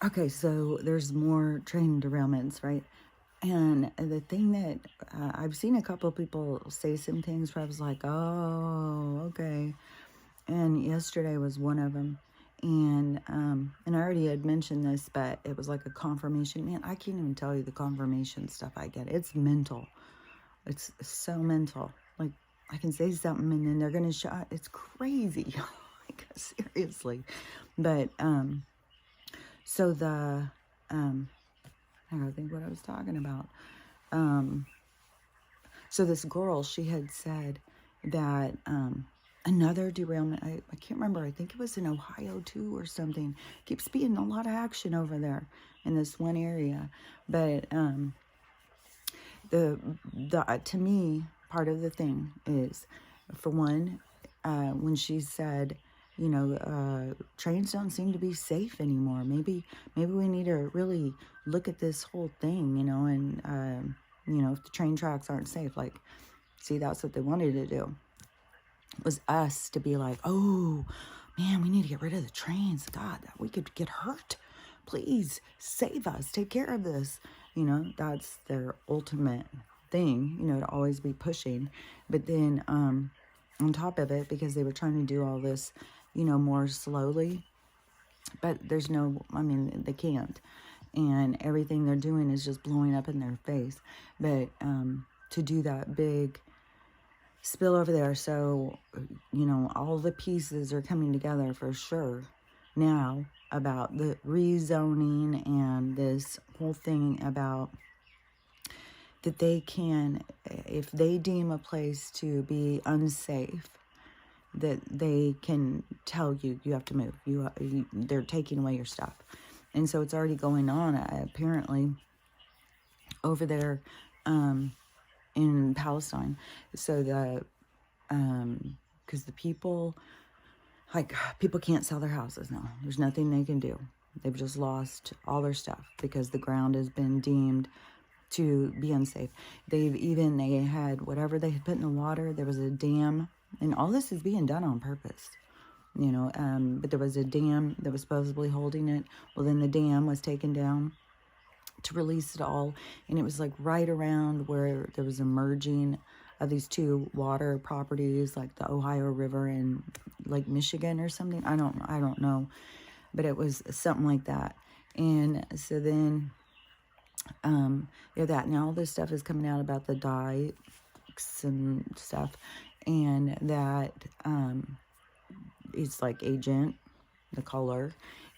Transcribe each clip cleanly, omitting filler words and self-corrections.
Okay, so there's more train derailments, right? And the thing that I've seen a couple of people say some things where I was like, oh, okay. And yesterday was one of them. And I already had mentioned this, but it was like a confirmation. Man, I can't even tell you the confirmation stuff I get. It's mental. It's so mental. Like, I can say something and then they're going to shut. It's crazy. Like, seriously. But, so I don't think what I was talking about. Um, so this girl, she had said that another derailment, I can't remember, I think it was in Ohio too or something, keeps being a lot of action over there in this one area. But the to me, part of the thing is, for one, when she said, you know, trains don't seem to be safe anymore. Maybe we need to really look at this whole thing, you know, and you know, if the train tracks aren't safe, like, see, that's what they wanted to do, was us to be like, oh man, we need to get rid of the trains. God, we could get hurt. Please save us. Take care of this. You know, that's their ultimate thing, you know, to always be pushing. But then on top of it, because they were trying to do all this, you know, more slowly, but there's no, I mean, they can't. And everything they're doing is just blowing up in their face. But to do that big spill over there, so, you know, all the pieces are coming together for sure now about the rezoning and this whole thing about that they can, if they deem a place to be unsafe, that they can tell you, you have to move. They're taking away your stuff. And so it's already going on, apparently, over there in Palestine. So because the people, like, people can't sell their houses now. There's nothing they can do. They've just lost all their stuff because the ground has been deemed to be unsafe. They had whatever they had put in the water. There was a dam, and all this is being done on purpose, you know. But there was a dam that was supposedly holding it. Well, then the dam was taken down to release it all, and it was like right around where there was a merging of these two water properties, like the Ohio River and Lake Michigan or something. I don't know, but it was something like that. And so then yeah, that now all this stuff is coming out about the dykes and stuff, and that it's like Agent, the color.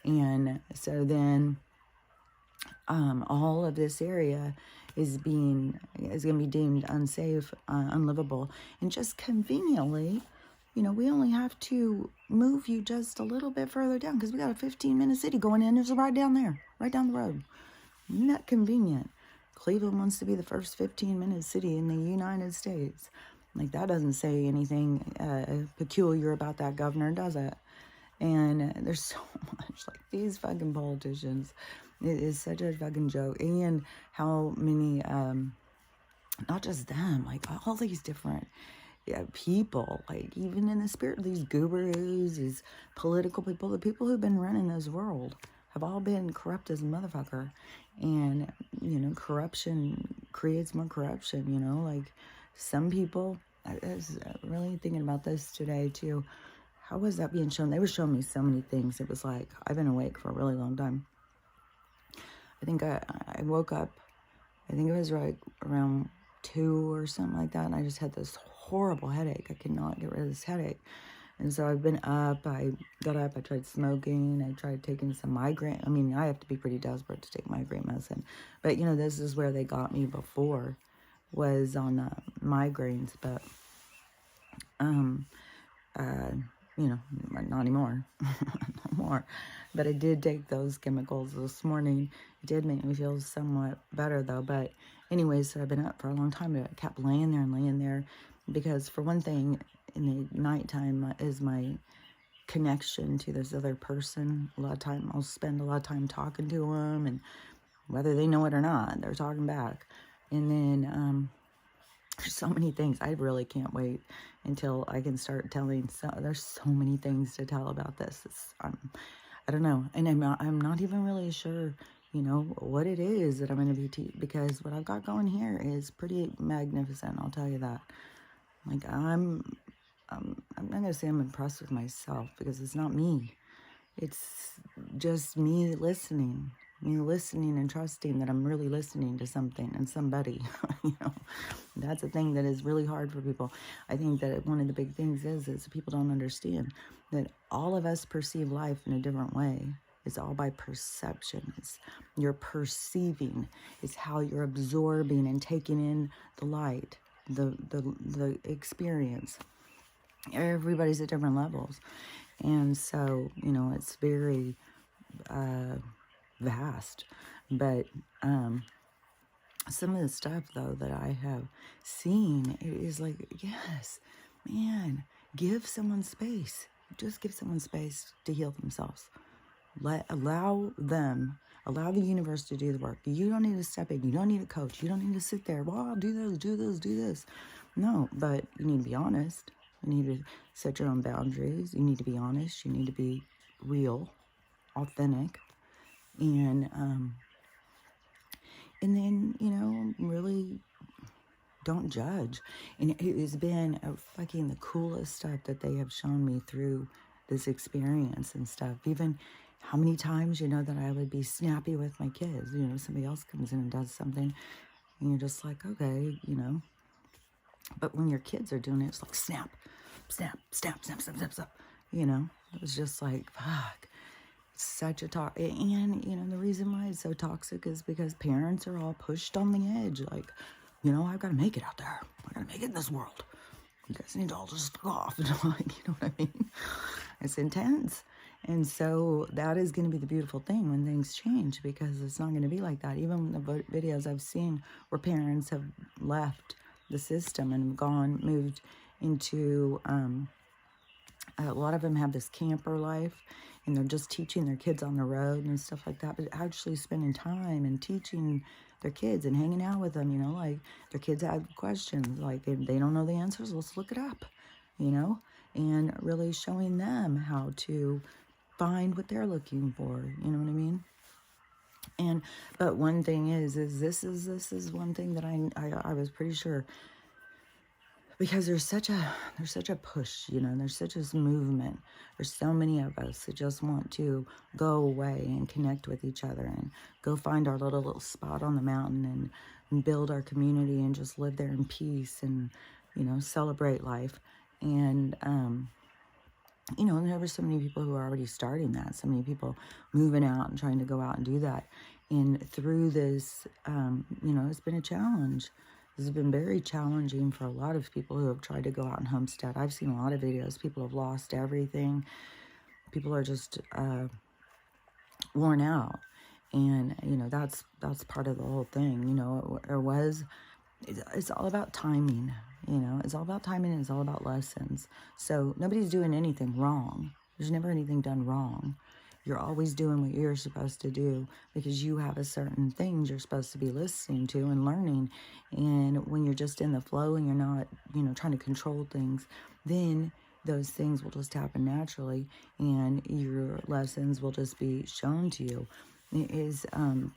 And so then all of this area is going to be deemed unsafe, unlivable, and just conveniently, you know, we only have to move you just a little bit further down because we got a 15-minute city going in. It's right down there, right down the road. Isn't that convenient? Cleveland wants to be the first 15-minute city in the United States. Like, that doesn't say anything peculiar about that governor, does it? And there's so much, like, these fucking politicians. It is such a fucking joke. And how many, not just them, like, all these different people, like, even in the spirit, these gurus, these political people, the people who've been running this world have all been corrupt as a motherfucker. And, you know, corruption creates more corruption, you know. Like, some people, I was really thinking about this today too. How was that being shown? They were showing me so many things. It was like, I've been awake for a really long time. I think I woke up, I think it was like around 2 or something like that, and I just had this horrible headache. I could not get rid of this headache. And so I've been up, I got up, I tried smoking, I tried taking some migraine. I mean, I have to be pretty desperate to take migraine medicine. But, you know, this is where they got me before, was on migraines. But, you know, not anymore, no more. But I did take those chemicals this morning. It did make me feel somewhat better, though. But anyways, so I've been up for a long time. I kept laying there because, for one thing, in the nighttime is my connection to this other person. A lot of time, I'll spend a lot of time talking to them, and whether they know it or not, they're talking back. And then there's so many things. I really can't wait until I can start telling. So there's so many things to tell about this. I don't know. And I'm not even really sure, you know, what it is that I'm going to be because what I've got going here is pretty magnificent. I'll tell you that. Like, I'm not going to say I'm impressed with myself because it's not me. It's just me listening and trusting that I'm really listening to something and somebody. You know, that's a thing that is really hard for people. I think that one of the big things is people don't understand that all of us perceive life in a different way. It's all by perception. It's you're perceiving. It's how you're absorbing and taking in the light, the experience. Everybody's at different levels. And so, you know, it's very vast. But some of the stuff, though, that I have seen, it is like, yes, man, give someone space. Just give someone space to heal themselves. Allow the universe to do the work. You don't need to step in. You don't need a coach. You don't need to sit there, well, I'll do this, do this, do this. No, but you need to be honest. You need to set your own boundaries. You need to be honest. You need to be real, authentic, and then, you know, really don't judge. And it has been fucking the coolest stuff that they have shown me through this experience and stuff. Even how many times, you know, that I would be snappy with my kids. You know, somebody else comes in and does something, and you're just like, okay, you know. But when your kids are doing it, it's like snap, snap, snap, snap, snap, snap, snap. You know, it was just like, fuck. It's such a and, you know, the reason why it's so toxic is because parents are all pushed on the edge. Like, you know, I've got to make it out there. I got to make it in this world. You guys need to all just go off. And like, you know what I mean? It's intense. And so that is going to be the beautiful thing when things change, because it's not going to be like that. Even the videos I've seen where parents have left the system and moved into, a lot of them have this camper life, and they're just teaching their kids on the road and stuff like that, but actually spending time and teaching their kids and hanging out with them, you know, like their kids have questions, like if they don't know the answers, let's look it up, you know, and really showing them how to find what they're looking for, you know what I mean? And, but one thing is this is one thing that I was pretty sure, because there's such a push, you know, there's such a movement. There's so many of us that just want to go away and connect with each other and go find our little spot on the mountain and build our community and just live there in peace and, you know, celebrate life. And, you know, and there were so many people who are already starting that, so many people moving out and trying to go out and do that. And through this, you know, it's been a challenge. This has been very challenging for a lot of people who have tried to go out and homestead. I've seen a lot of videos. People have lost everything. People are just worn out. And, you know, that's part of the whole thing. You know, it's all about timing. You know, it's all about timing and it's all about lessons. So nobody's doing anything wrong. There's never anything done wrong. You're always doing what you're supposed to do because you have a certain things you're supposed to be listening to and learning. And when you're just in the flow and you're not, you know, trying to control things, then those things will just happen naturally and your lessons will just be shown to you. It is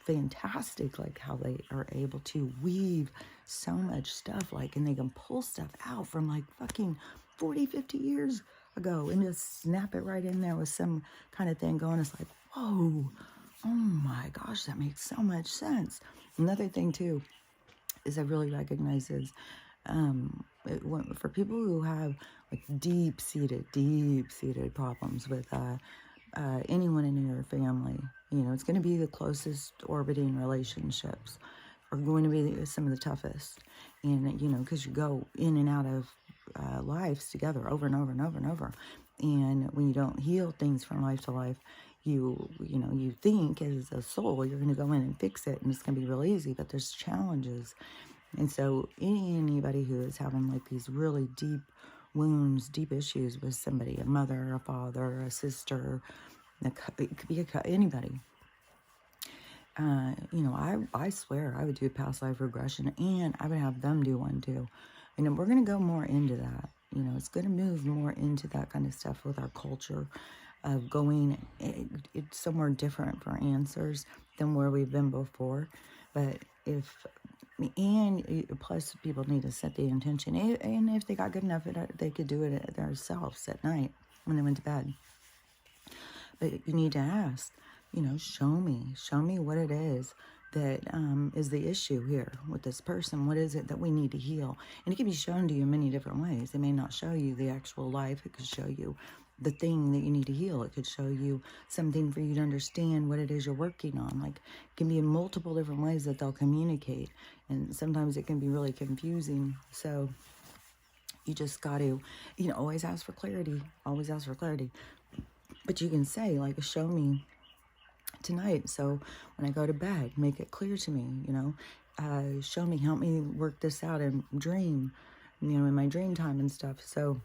fantastic, like how they are able to weave so much stuff, like, and they can pull stuff out from like fucking 40, 50 years ago and just snap it right in there with some kind of thing going. It's like, whoa, oh my gosh, that makes so much sense. Another thing too is I really recognize is for people who have like deep-seated problems with anyone in your family, you know, it's going to be the closest orbiting relationships are going to be some of the toughest. And, you know, because you go in and out of lives together over and over and over and over. And when you don't heal things from life to life, you know, you think as a soul, you're going to go in and fix it and it's going to be real easy, but there's challenges. And so anybody who is having like these really deep wounds, deep issues with somebody, a mother, a father, a sister, it could be anybody. You know, I swear I would do a past life regression and I would have them do one too. And we're going to go more into that. You know, it's going to move more into that kind of stuff with our culture of going it's somewhere different for answers than where we've been before. But plus people need to set the intention, and if they got good enough at it, they could do it themselves at night when they went to bed. But you need to ask, show me what it is that is the issue here with this person. What is it that we need to heal? And it can be shown to you in many different ways. It may not show you the actual life. It could show you the thing that you need to heal. It could show you something for you to understand what it is you're working on. Like, it can be in multiple different ways that they'll communicate. And sometimes it can be really confusing. So you just got to, always ask for clarity. Always ask for clarity. But you can say, like, show me tonight, so when I go to bed, make it clear to me, show me, help me work this out and dream, in my dream time and stuff. So,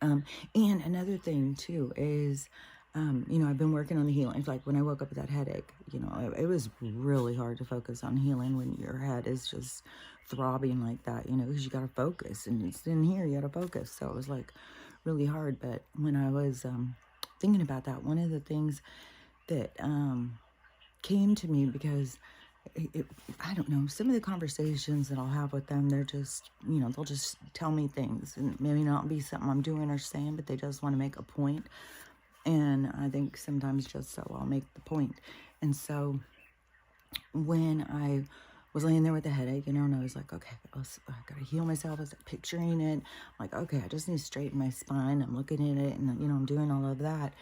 and another thing too is, I've been working on the healing. It's like when I woke up with that headache, it was really hard to focus on healing when your head is just throbbing like that, because you got to focus, and it's in here, you got to focus. So it was like really hard. But when I was thinking about that, one of the things that came to me, because I don't know, some of the conversations that I'll have with them, they're just, they'll just tell me things, and maybe not be something I'm doing or saying, but they just want to make a point. And I think sometimes just so I'll make the point. And so when I was laying there with a headache, and I was like, okay, I gotta heal myself. I was like, picturing it. I'm like, okay, I just need to straighten my spine. I'm looking at it, and I'm doing all of that.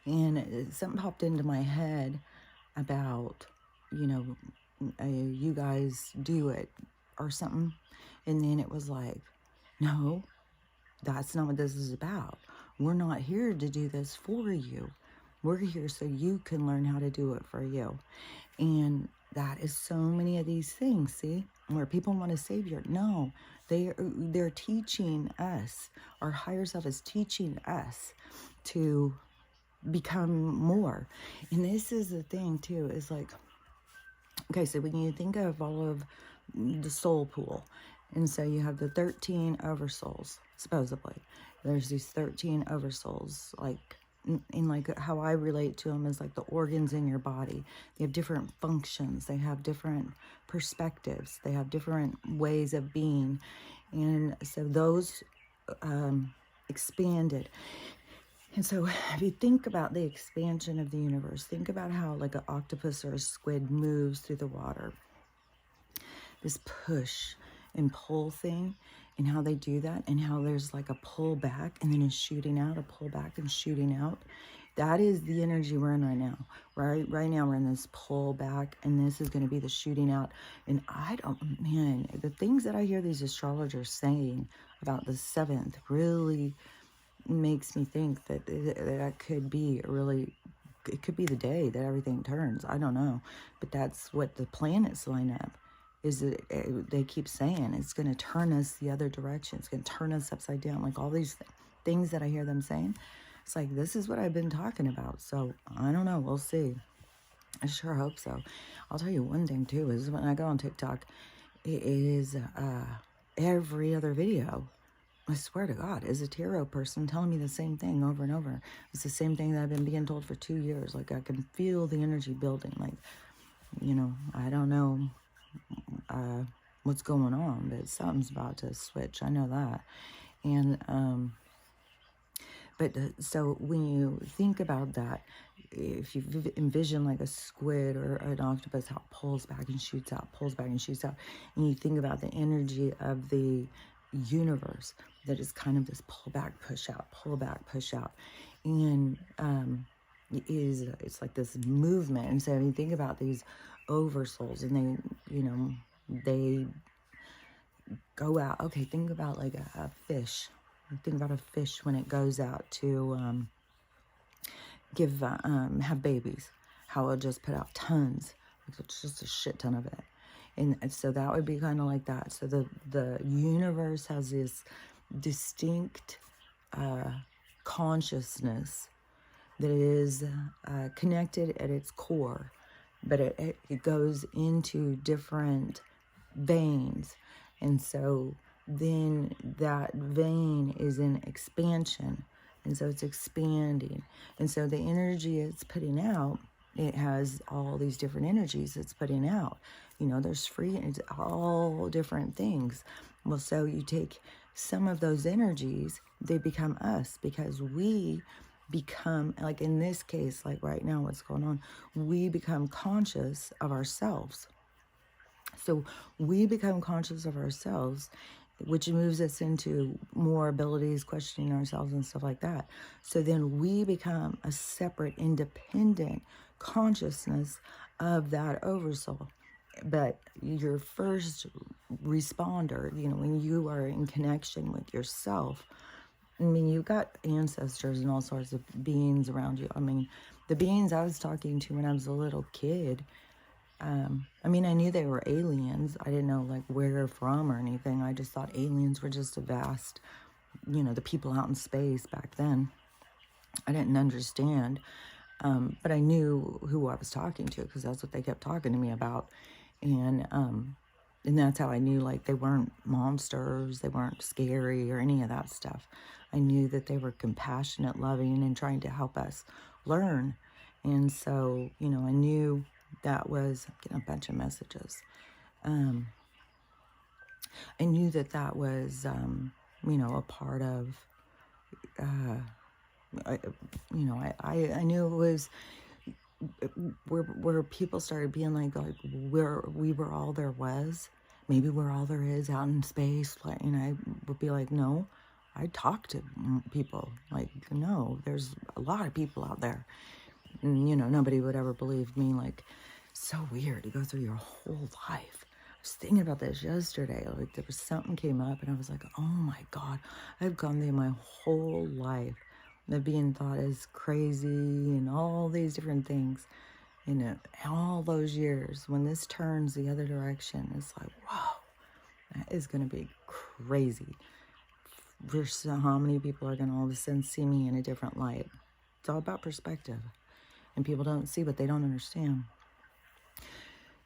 And something popped into my head about, you guys do it or something. And then it was like, no, that's not what this is about. We're not here to do this for you. We're here so you can learn how to do it for you. And that is so many of these things, see, where people want a savior. No, they're teaching us. Our higher self is teaching us to become more. And this is the thing too, is like, okay, so when you think of all of the soul pool, and so you have the 13 oversouls, supposedly. There's these 13 oversouls, like, in like how I relate to them is like the organs in your body. They have different functions. They have different perspectives. They have different ways of being. And so those expanded. And so if you think about the expansion of the universe, think about how like an octopus or a squid moves through the water. This push and pull thing, and how they do that, and how there's like a pull back and then a shooting out, a pull back and shooting out. That is the energy we're in right now. Right now we're in this pull back, and this is going to be the shooting out. And the things that I hear these astrologers saying about the 7th really makes me think that that could be it could be the day that everything turns. I don't know, but that's what the planets line up. Is that they keep saying it's going to turn us the other direction. It's going to turn us upside down. Like all these things that I hear them saying, it's like, this is what I've been talking about. So I don't know. We'll see. I sure hope so. I'll tell you one thing too, is when I go on TikTok, it is every other video, I swear to God, is a tarot person telling me the same thing over and over. It's the same thing that I've been being told for 2 years. Like, I can feel the energy building. Like, I don't know what's going on, but something's about to switch. I know that. And so when you think about that, if you envision like a squid or an octopus, how it pulls back and shoots out, pulls back and shoots out, and you think about the energy of the universe, that is kind of this pull back, push out, pull back, push out, and it's like this movement. And so when you think about these oversouls, and they go out. Okay, think about like a fish. Think about a fish when it goes out to have babies. How it'll just put out tons. It's just a shit ton of it. And so that would be kind of like that. So the universe has this distinct consciousness that is connected at its core, but it goes into different veins. And so then that vein is in expansion. And so it's expanding. And so the energy it's putting out, it has all these different energies it's putting out. You know, there's free, it's all different things. Well, so you take some of those energies, they become us, because we become, like in this case, like right now, what's going on, we become conscious of ourselves. So we become conscious of ourselves, which moves us into more abilities, questioning ourselves and stuff like that. So then we become a separate, independent consciousness of that oversoul. But your first responder, you know, when you are in connection with yourself, I mean, you've got ancestors and all sorts of beings around you. I mean, the beings I was talking to when I was a little kid, I mean, I knew they were aliens. I didn't know, like, where they're from or anything. I just thought aliens were just a vast, you know, the people out in space back then. I didn't understand. But I knew who I was talking to, because that's what they kept talking to me about. And that's how I knew, like, they weren't monsters, they weren't scary or any of that stuff. I knew that they were compassionate, loving, and trying to help us learn. And so, you know, I knew that was, I'm getting a bunch of messages. I knew that that was, you know, a part of, I knew it was where people started being like where we were all there was, maybe we're all there is out in space. Like, and I would be like, no, I talk to people. Like, no, there's a lot of people out there. And, you know, nobody would ever believe me. Like, so weird to go through your whole life. I was thinking about this yesterday. Like, there was something came up, and I was like, oh my God, I've gone through my whole life of being thought as crazy and all these different things. You know, all those years, when this turns the other direction, it's like, wow, that is going to be crazy. Versus how many people are going to all of a sudden see me in a different light. It's all about perspective. And people don't see what they don't understand.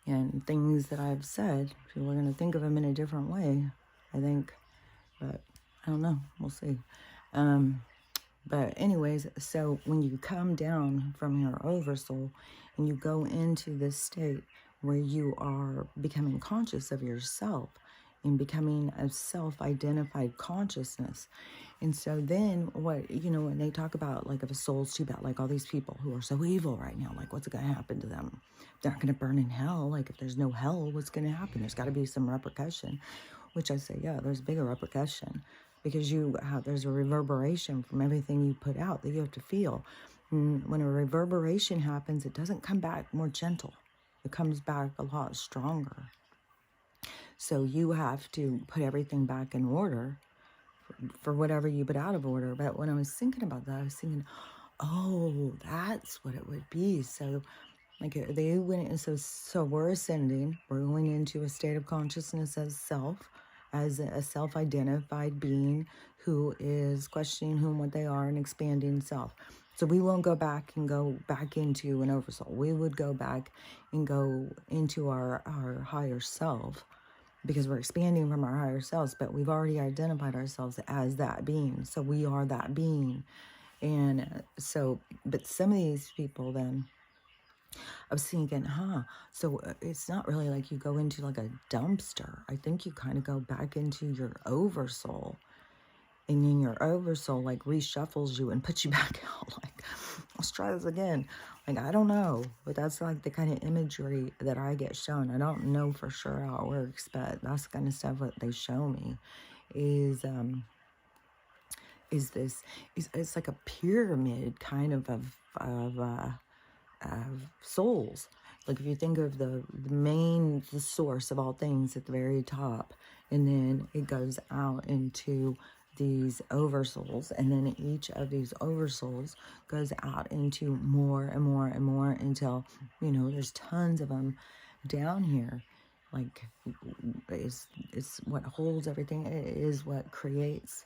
And things that I've said, people are going to think of them in a different way, I think. But I don't know. We'll see. But anyways, so when you come down from your oversoul and you go into this state where you are becoming conscious of yourself and becoming a self-identified consciousness. And so then what, you know, when they talk about, like, if a soul's too bad, like all these people who are so evil right now, like, what's going to happen to them? They're not going to burn in hell. Like, if there's no hell, what's going to happen? There's got to be some repercussion, which I say, yeah, there's bigger repercussion, because there's a reverberation from everything you put out that you have to feel. And when a reverberation happens, it doesn't come back more gentle. It comes back a lot stronger. So you have to put everything back in order for whatever you put out of order. But when I was thinking about that, I was thinking, oh, that's what it would be. So, like, they went, and so we're ascending. We're going into a state of consciousness as self, as a self-identified being who is questioning who and what they are and expanding self. So we won't go back into an oversoul. We would go back and go into our higher self, because we're expanding from our higher selves, but we've already identified ourselves as that being. So we are that being. And so, but some of these people then, I was thinking, so it's not really like you go into like a dumpster. I think you kind of go back into your oversoul. And then your oversoul, like, reshuffles you and puts you back out. Like, let's try this again. Like, I don't know. But that's like the kind of imagery that I get shown. I don't know for sure how it works, but that's the kind of stuff what they show me is it's like a pyramid kind of souls. Like, if you think of the source of all things at the very top, and then it goes out into these oversouls, and then each of these oversouls goes out into more and more and more until, you know, there's tons of them down here. Like, it's what holds everything. It is what creates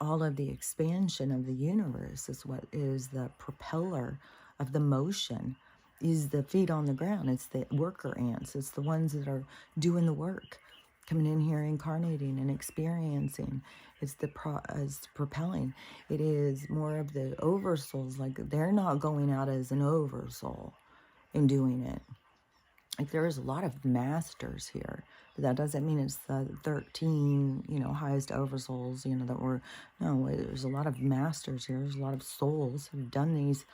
all of the expansion of the universe. Is what is the propeller of the motion, is the feet on the ground. It's the worker ants. It's the ones that are doing the work. coming in here, incarnating and experiencing. It's propelling. It is more of the oversouls, like they're not going out as an oversoul and doing it. Like there's a lot of masters here, but that doesn't mean it's the 13, highest oversouls, that were, no, there's a lot of masters here. There's a lot of souls who've done these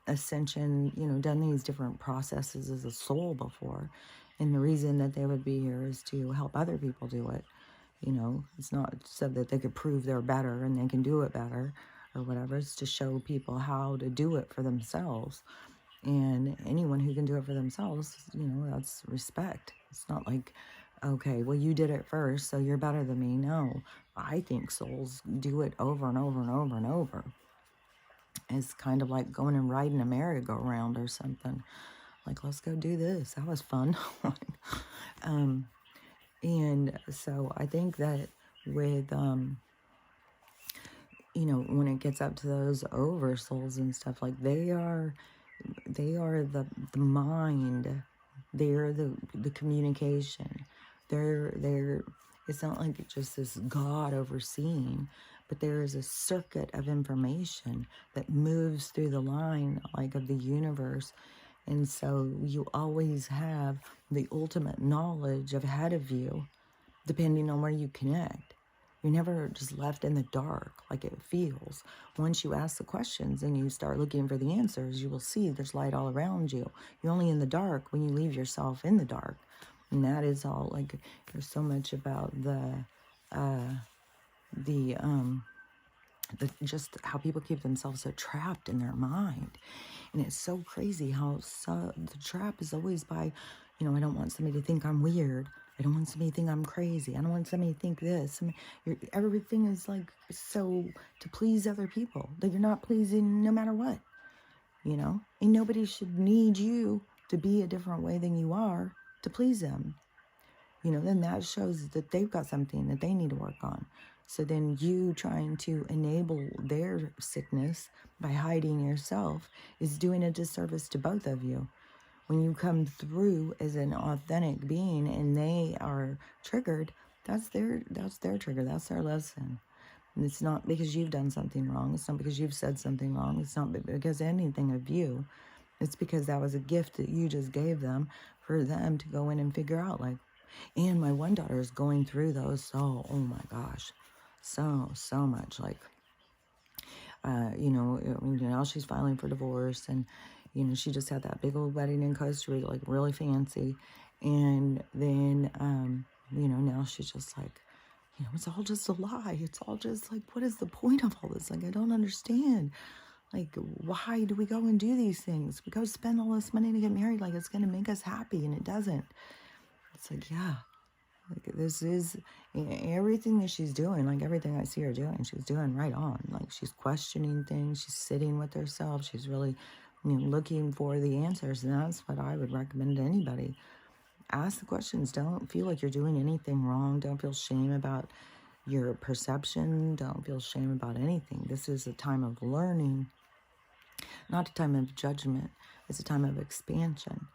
ascension, done these different processes as a soul before. And the reason that they would be here is to help other people do it. It's not so that they could prove they're better and they can do it better or whatever. It's to show people how to do it for themselves. And anyone who can do it for themselves, that's respect. It's not like, okay, well, you did it first, so you're better than me. No, I think souls do it over and over and over and over. It's kind of like going and riding a merry-go-round or something. Like, let's go do this. That was fun. And so I think that with, when it gets up to those oversouls and stuff, like they are the mind. They're the communication. It's not like it's just this God overseeing, but there is a circuit of information that moves through the line, like of the universe. And so you always have the ultimate knowledge ahead of you, depending on where you connect. You're never just left in the dark like it feels. Once you ask the questions and you start looking for the answers, you will see there's light all around you. You're only in the dark when you leave yourself in the dark. And that is all, like, there's so much about just how people keep themselves so trapped in their mind. And it's so crazy how the trap is always by, I don't want somebody to think I'm weird. I don't want somebody to think I'm crazy. I don't want somebody to think this. Everything is like so to please other people that you're not pleasing no matter what, And nobody should need you to be a different way than you are to please them. Then that shows that they've got something that they need to work on. So then you trying to enable their sickness by hiding yourself is doing a disservice to both of you. When you come through as an authentic being and they are triggered, that's their trigger, that's their lesson. And it's not because you've done something wrong. It's not because you've said something wrong. It's not because anything of you. It's because that was a gift that you just gave them for them to go in and figure out. Like, and my one daughter is going through those. So, oh my gosh, so much. Like, now she's filing for divorce, and she just had that big old wedding in Costa Rica, like really fancy. And then, now she's just like, it's all just a lie. It's all just like, what is the point of all this? Like, I don't understand. Like, why do we go and do these things? We go spend all this money to get married. Like, it's going to make us happy, and it doesn't. It's like, yeah, like this is everything that she's doing, like everything I see her doing, she's doing right on. Like, she's questioning things. She's sitting with herself. She's really, looking for the answers. And that's what I would recommend to anybody. Ask the questions. Don't feel like you're doing anything wrong. Don't feel shame about your perception. Don't feel shame about anything. This is a time of learning, not a time of judgment. It's a time of expansion,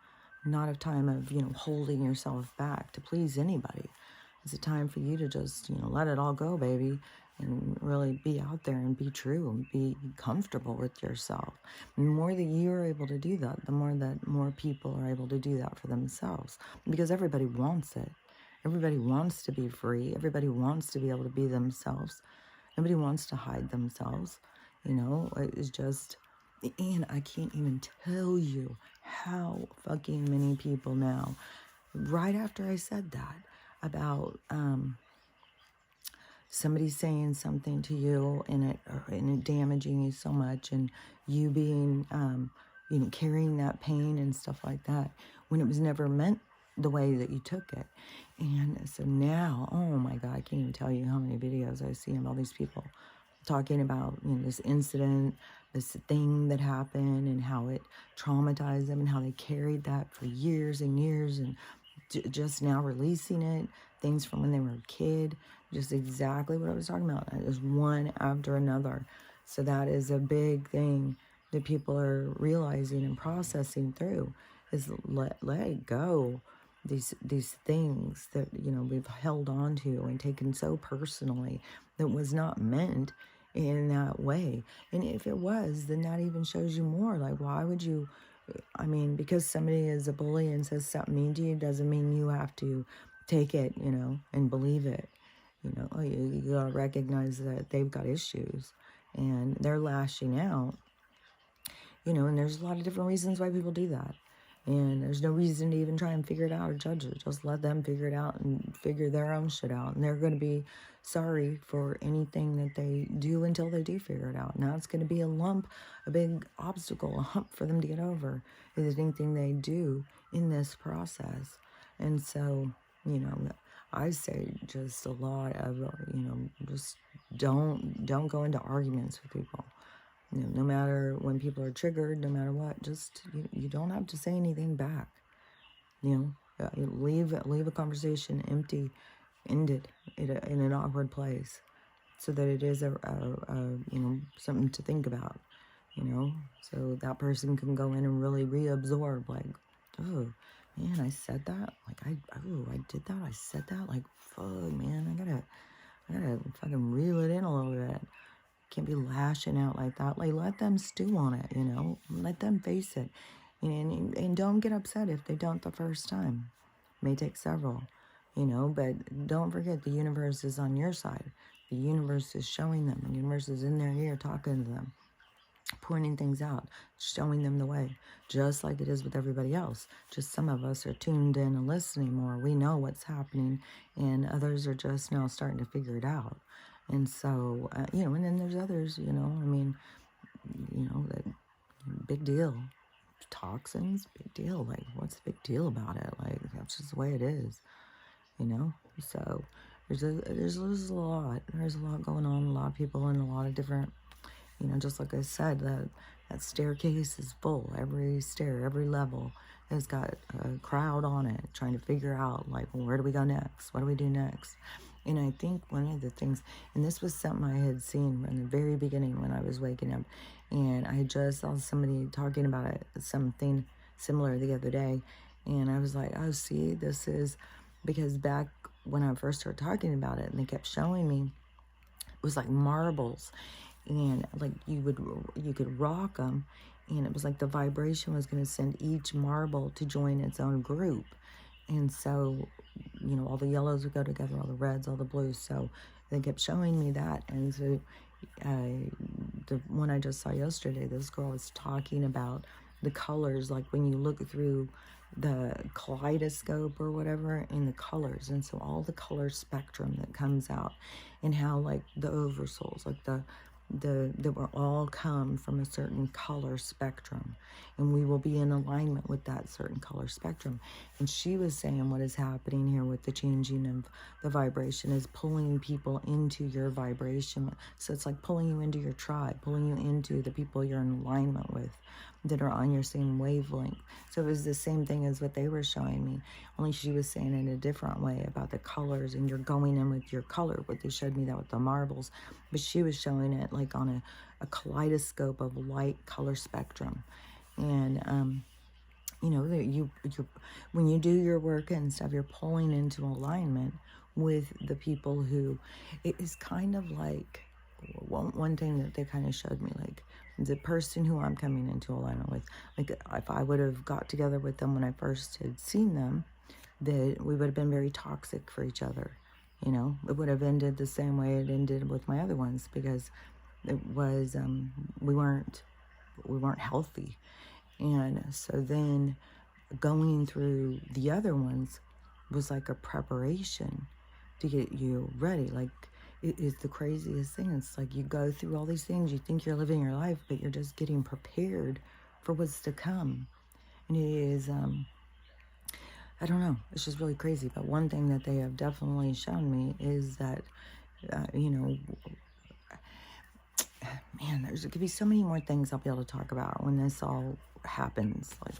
not a time of, holding yourself back to please anybody. It's a time for you to just, let it all go, baby, and really be out there and be true and be comfortable with yourself. And the more that you're able to do that, the more that more people are able to do that for themselves, because everybody wants it. Everybody wants to be free. Everybody wants to be able to be themselves. Nobody wants to hide themselves. It's just, and I can't even tell you how fucking many people now, right after I said that about somebody saying something to you and it damaging you so much, and you being, carrying that pain and stuff like that, when it was never meant the way that you took it. And so now, oh my God, I can't even tell you how many videos I see of all these people talking about, this incident, this thing that happened, and how it traumatized them, and how they carried that for years and years, and just now releasing it, things from when they were a kid, just exactly what I was talking about. It was one after another. So that is a big thing that people are realizing and processing through, is let it go. these things that, you know, we've held on to and taken so personally that was not meant in that way. And if it was, then that even shows you more. Like, why would you, I mean, because somebody is a bully and says something mean to you doesn't mean you have to take it, you know, and believe it. You know, you gotta recognize that they've got issues and they're lashing out, you know, and there's a lot of different reasons why people do that. And there's no reason to even try and figure it out or judge it. Just let them figure it out and figure their own shit out. And they're going to be sorry for anything that they do until they do figure it out. Now it's going to be a lump, a big obstacle, a hump for them to get over is anything they do in this process. And so, you know, I say just a lot of, you know, just don't go into arguments with people. You know, no matter when people are triggered, no matter what, just you don't have to say anything back. You know, leave a conversation empty, ended in an awkward place, so that it is a you know, something to think about. You know, so that person can go in and really reabsorb. Like, oh man, I said that. Like I did that. I said that. Like, fuck, man, I gotta fucking reel it in a little bit. Can't be lashing out like that. Like, let them stew on it, you know. Let them face it. And don't get upset if they don't the first time. It may take several, you know. But don't forget, the universe is on your side. The universe is showing them. The universe is in their ear talking to them, pointing things out, showing them the way, just like it is with everybody else. Just some of us are tuned in and listening more. We know what's happening, and others are just now starting to figure it out. And so, you know, and then there's others, you know, I mean, you know, that big deal. Toxins, big deal. Like, what's the big deal about it? Like, that's just the way it is, you know? So there's a lot. There's a lot going on, a lot of people in a lot of different, you know, just like I said, that staircase is full. Every stair, every level has got a crowd on it trying to figure out, like, well, where do we go next? What do we do next? And I think one of the things, and this was something I had seen in the very beginning when I was waking up, and I just saw somebody talking about it, something similar the other day, and I was like, oh, see, this is, because back when I first started talking about it, and they kept showing me, it was like marbles, and like you could rock them, and it was like the vibration was going to send each marble to join its own group. And so, you know, all the yellows would go together, all the reds, all the blues. So they kept showing me that. And so the one I just saw yesterday, this girl was talking about the colors, like when you look through the kaleidoscope or whatever, in the colors. And so all the color spectrum that comes out, and how like the oversouls, like that will all come from a certain color spectrum, and we will be in alignment with that certain color spectrum. And she was saying what is happening here with the changing of the vibration is pulling people into your vibration. So it's like pulling you into your tribe, pulling you into the people you're in alignment with, that are on your same wavelength. So it was the same thing as what they were showing me, only she was saying in a different way about the colors, and you're going in with your color. But they showed me that with the marbles, but she was showing it like on a kaleidoscope of light color spectrum. And you know, that you when you do your work and stuff, you're pulling into alignment with the people who, it is kind of like one thing that they kind of showed me, like the person who I'm coming into alignment with, like if I would have got together with them when I first had seen them, that we would have been very toxic for each other. You know, it would have ended the same way it ended with my other ones, because it was we weren't healthy. And so then going through the other ones was like a preparation to get you ready. Like, it is the craziest thing. It's like you go through all these things, you think you're living your life, but you're just getting prepared for what's to come. And it is, I don't know, it's just really crazy. But one thing that they have definitely shown me is that, you know, man, there's going to be so many more things I'll be able to talk about when this all happens. Like,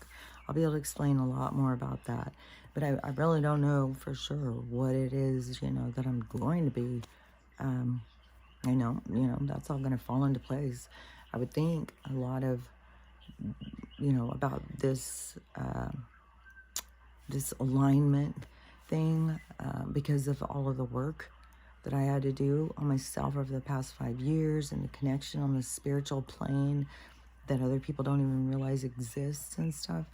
I'll be able to explain a lot more about that. But I really don't know for sure what it is, you know, that I'm going to be. I know, you know, that's all going to fall into place. I would think a lot of, you know, about this this alignment thing because of all of the work that I had to do on myself over the past 5 years, and the connection on the spiritual plane that other people don't even realize exists and stuff.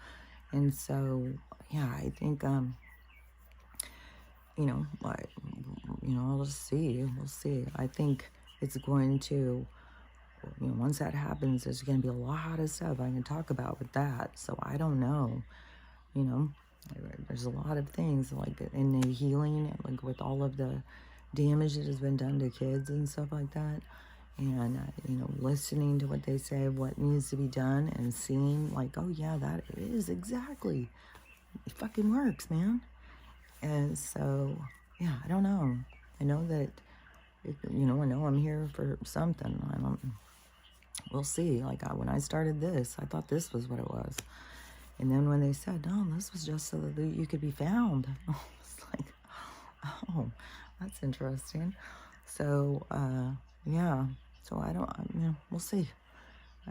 And so, yeah, I think, you know, I'll just see. We'll see. I think it's going to, once that happens, there's going to be a lot of stuff I can talk about with that. So I don't know, you know, there's a lot of things like in the healing, like with all of the damage that has been done to kids and stuff like that. And, listening to what they say, what needs to be done, and seeing like, oh yeah, that is exactly, it fucking works, man. And so, yeah, I don't know. I know that, I know I'm here for something. We'll see. Like when I started this, I thought this was what it was. And then when they said, no, this was just so that you could be found, I was like, oh, that's interesting. So, yeah. So I don't, we'll see.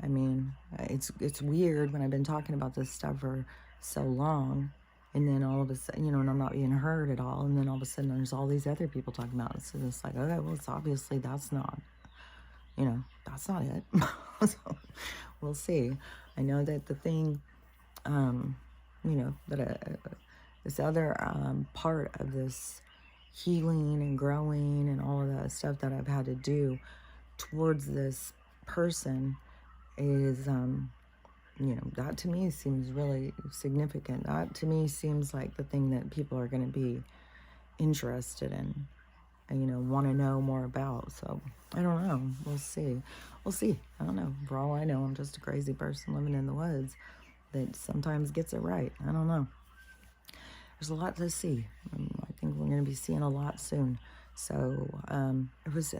I mean, it's weird when I've been talking about this stuff for so long, and then all of a sudden, and I'm not being heard at all, and then all of a sudden there's all these other people talking about it. So it's like, okay, well, it's obviously that's not it. So we'll see. I know that the thing, that this other part of this healing and growing and all of that stuff that I've had to do towards this person is, that to me seems really significant. That to me seems like the thing that people are going to be interested in and, want to know more about. So I don't know. We'll see. I don't know. For all I know, I'm just a crazy person living in the woods that sometimes gets it right. I don't know. There's a lot to see. I think we're going to be seeing a lot soon. So it was,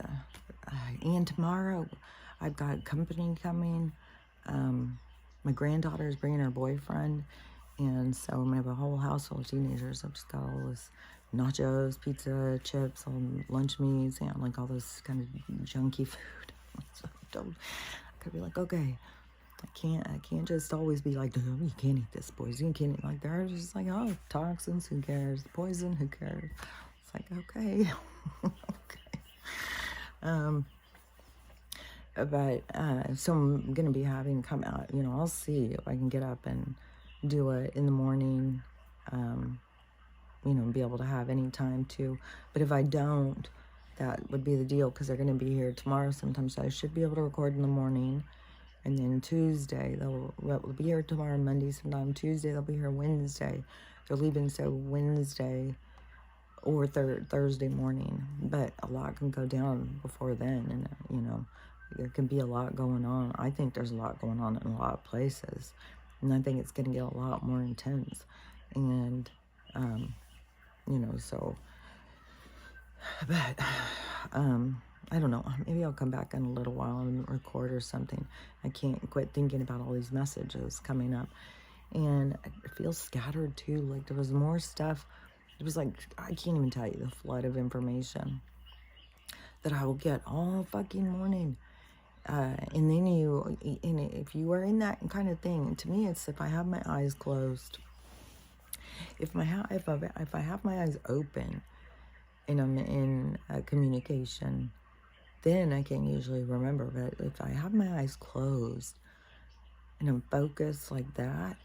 and tomorrow I've got company coming. My granddaughter is bringing her boyfriend, and so I'm gonna have a whole house full of teenagers. I've just got all this nachos, pizza, chips, all lunch meats, and like all this kind of junky food. So I could be like, okay, I can't just always be like, oh, you can't eat this poison, you can't eat. Like they're just like, oh, toxins, who cares? Poison, who cares? It's like, okay. Okay. But so I'm gonna be having come out. I'll see if I can get up and do it in the morning. Be able to have any time to. But if I don't, that would be the deal, because they're gonna be here tomorrow sometime. So I should be able to record in the morning. And then Tuesday, they'll be here tomorrow, Monday sometime. Tuesday, they'll be here Wednesday. They're leaving, so Wednesday or Thursday morning. But a lot can go down before then, and, there can be a lot going on. I think there's a lot going on in a lot of places. And I think it's going to get a lot more intense. And, so, but, I don't know. Maybe I'll come back in a little while and record or something. I can't quit thinking about all these messages coming up. And I feel scattered too. Like there was more stuff. It was like, I can't even tell you the flood of information that I will get all fucking morning. And then if you are in that kind of thing, to me, it's if I have my eyes closed, if I have my eyes open and I'm in communication, then I can usually remember. But if I have my eyes closed and I'm focused like that,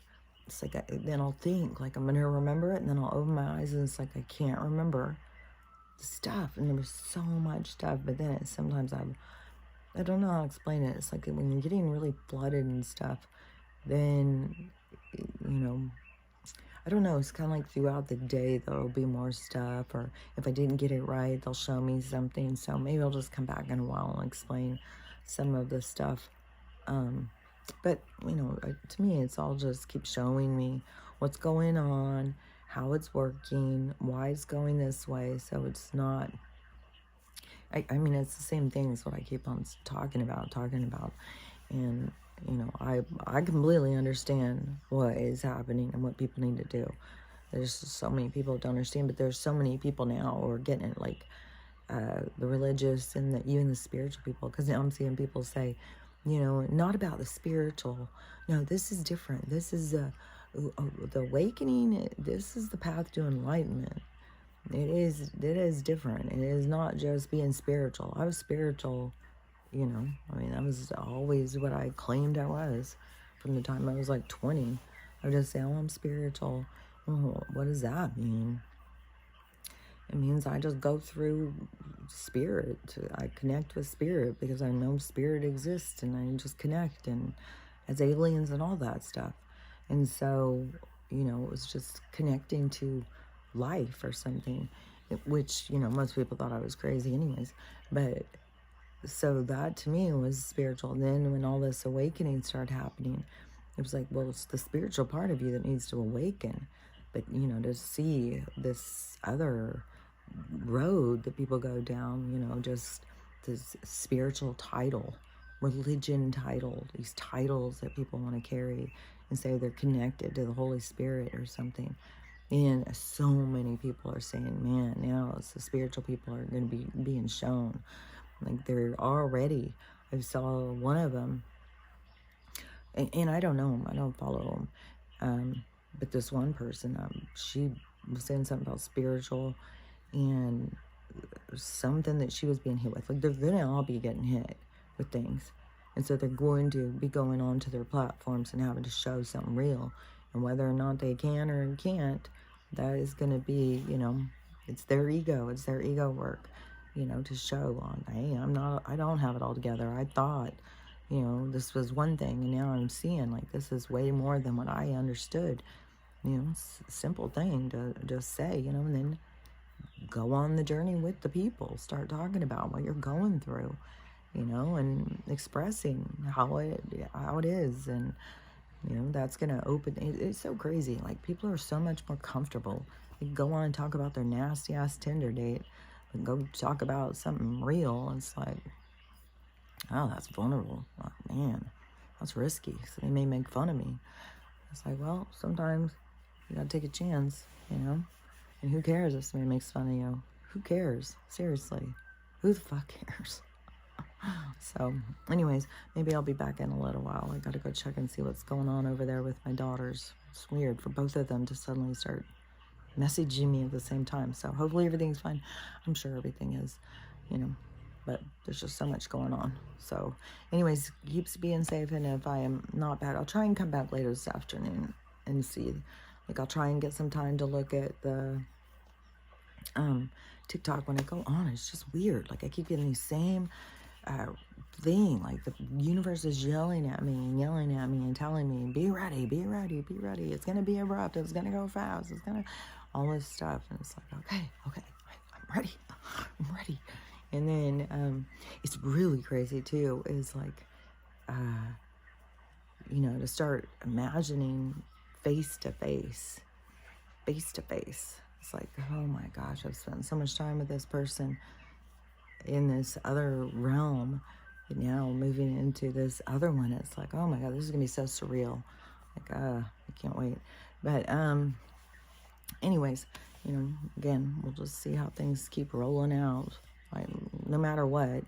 it's like, then I'll think like I'm going to remember it, and then I'll open my eyes and it's like, I can't remember the stuff. And there was so much stuff, but then sometimes I don't know how to explain it. It's like when you're getting really flooded and stuff, then, I don't know. It's kind of like throughout the day, there'll be more stuff. Or if I didn't get it right, they'll show me something. So maybe I'll just come back in a while and explain some of the stuff. But, to me, it's all just keep showing me what's going on, how it's working, why it's going this way. So it's not... I mean, it's the same thing as what I keep on talking about. And, I completely understand what is happening and what people need to do. There's so many people that don't understand, but there's so many people now who are getting it, like the religious and even the spiritual people. Because now I'm seeing people say, not about the spiritual. No, this is different. This is the awakening, this is the path to enlightenment. It is different. It is not just being spiritual. I was spiritual, I mean, that was always what I claimed I was from the time I was like 20. I would just say, oh, I'm spiritual. Oh, what does that mean? It means I just go through spirit. I connect with spirit because I know spirit exists, and I just connect, and as aliens and all that stuff. And so, it was just connecting to life or something, which, most people thought I was crazy anyways. But so that to me was spiritual. And then when all this awakening started happening, it was like, well, it's the spiritual part of you that needs to awaken. But, to see this other road that people go down, just this spiritual title, religion title, these titles that people want to carry and say they're connected to the Holy Spirit or something. And so many people are saying, man, now it's the spiritual people are going to be being shown. Like they're already, I saw one of them, and I don't know him, I don't follow him, but this one person, she was saying something about spiritual and something that she was being hit with. Like they're going to all be getting hit with things. And so they're going to be going on to their platforms and having to show something real. And whether or not they can or can't, that is going to be, it's their ego. It's their ego work, to show on, hey, I don't have it all together. I thought, this was one thing, and now I'm seeing like this is way more than what I understood. It's a simple thing to just say, and then go on the journey with the people. Start talking about what you're going through, and expressing how it is. And, that's going to open. It's so crazy. Like, people are so much more comfortable. They can go on and talk about their nasty ass Tinder date and go talk about something real. It's like, oh, that's vulnerable. Oh, man, that's risky. So they may make fun of me. It's like, well, sometimes you got to take a chance, And who cares if somebody makes fun of you? Who cares? Seriously. Who the fuck cares? So, anyways, maybe I'll be back in a little while. I gotta go check and see what's going on over there with my daughters. It's weird for both of them to suddenly start messaging me at the same time. So hopefully everything's fine. I'm sure everything is, but there's just so much going on. So anyways, keeps being safe. And if I am not back, I'll try and come back later this afternoon and see. Like, I'll try and get some time to look at the TikTok when I go on. It's just weird. Like, I keep getting these same thing. Like, the universe is yelling at me and telling me, be ready, be ready, be ready. It's going to be abrupt. It's going to go fast. It's going to, all this stuff. And it's like, okay, I'm ready. I'm ready. And then, it's really crazy too, is like, to start imagining face to face. It's like, oh my gosh, I've spent so much time with this person in this other realm, and now moving into this other one, it's like, oh my God, this is gonna be so surreal. Like, I can't wait. But anyways, again, we'll just see how things keep rolling out. Like, no matter what,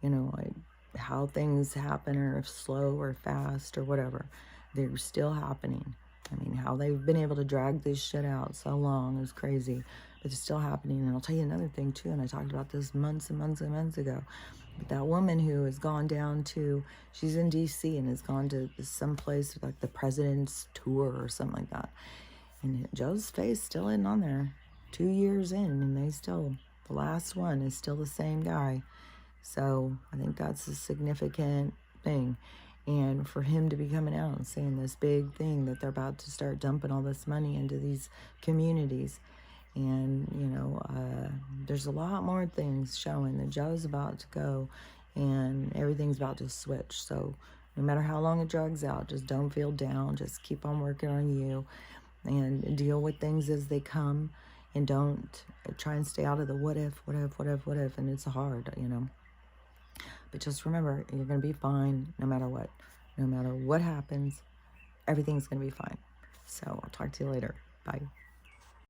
like how things happen, or if slow or fast or whatever, they're still happening. I mean, how they've been able to drag this shit out so long is crazy, but it's still happening. And I'll tell you another thing too, and I talked about this months and months and months ago, but that woman who has gone down to, she's in DC and has gone to some place like the president's tour or something like that. And Joe's face still isn't on there 2 years in, and the last one is still the same guy. So I think that's a significant thing. And for him to be coming out and saying this big thing that they're about to start dumping all this money into these communities. And, there's a lot more things showing that Joe's about to go and everything's about to switch. So no matter how long it drags out, just don't feel down. Just keep on working on you and deal with things as they come. And don't try and stay out of the what if. And it's hard, But just remember, you're going to be fine no matter what. No matter what happens, everything's going to be fine. So I'll talk to you later. Bye.